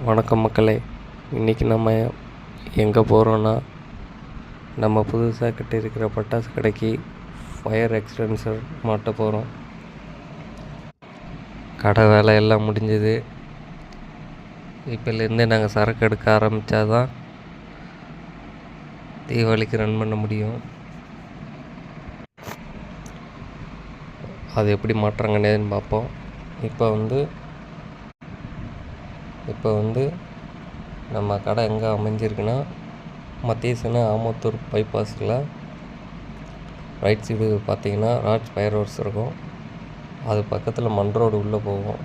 வணக்கம் மக்களே. இன்றைக்கி நம்ம எங்கே போகிறோன்னா, நம்ம புதுசாக கட்டியிருக்கிற பட்டாசு கடைக்கு ஃபயர் எக்ஸ்டென்சர் மாட்ட போகிறோம். கடை வேலையெல்லாம் முடிஞ்சது. இப்போலேருந்தே நாங்கள் சரக்கு எடுக்க ஆரம்பித்தா தான் தீபாவளிக்கு ரன் பண்ண முடியும். அது எப்படி மாட்டுறாங்கன்னு பார்ப்போம். இப்போ வந்து நம்ம கடை எங்கே அமைஞ்சிருக்குன்னா, மத்திய ஆமத்தூர் பைபாஸில் ரைட் சைடு பார்த்தீங்கன்னா ராஜ் ஃபயர் ஒர்க்ஸ் இருக்கும். அது பக்கத்தில் மண் ரோடு உள்ளே போகும்.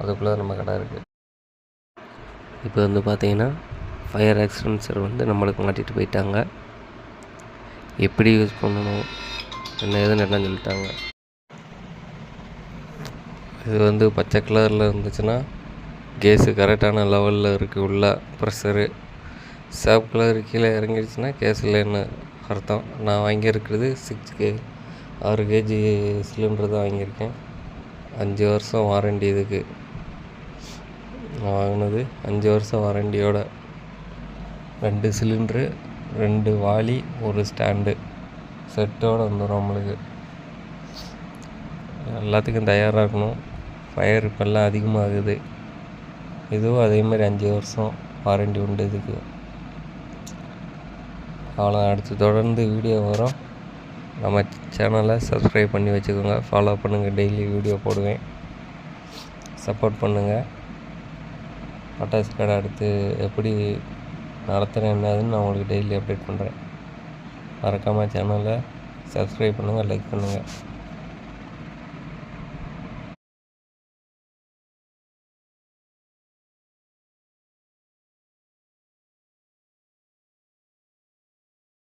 அதுக்குள்ளே நம்ம கடை இருக்குது. இப்போ வந்து பார்த்தீங்கன்னா ஃபயர் எக்ஸ்டென்சர் நம்மளுக்கு மாட்டிகிட்டு போயிட்டாங்க. எப்படி யூஸ் பண்ணணும் என்ன ஏதுன்னு எல்லாம் சொல்லிட்டாங்க. இது பச்சை கலரில் இருந்துச்சுன்னா கேஸு கரெக்டான லெவலில் இருக்குது, உள்ள ப்ரெஷரு. சேப் கலர் கீழே இறங்கிடுச்சுன்னா கேஸ் இல்லைன்னு அர்த்தம். நான் வாங்கியிருக்கிறது 6 கேஜி சிலிண்டர் தான் வாங்கியிருக்கேன். 5 வருஷம் வாரண்டி. இதுக்கு நான் வாங்கினது 5 வருஷம் வாரண்டியோட 2 சிலிண்ட்ரு, 2 வாளி, 1 ஸ்டாண்டு செட்டோடு வந்துடும். நம்மளுக்கு எல்லாத்துக்கும் தயாராக இருக்கணும். ஃபயர் இப்போல்லாம் அதிகமாகுது. இதுவும் அதேமாதிரி 5 வருஷம் வாரண்டி உண்டு இதுக்கு. அவ்வளோ அடுத்து தொடர்ந்து வீடியோ வரும். நம்ம சேனலை சப்ஸ்கிரைப் பண்ணி வச்சுக்கோங்க, ஃபாலோ பண்ணுங்கள். டெய்லி வீடியோ போடுவேன், சப்போர்ட் பண்ணுங்கள். பட்டாசு கடை அடுத்து எப்படி நடத்துகிறேன் என்னதுன்னு நான் உங்களுக்கு டெய்லி அப்டேட் பண்ணுறேன். மறக்காமல் சேனலை சப்ஸ்கிரைப் பண்ணுங்கள், லைக் பண்ணுங்கள்.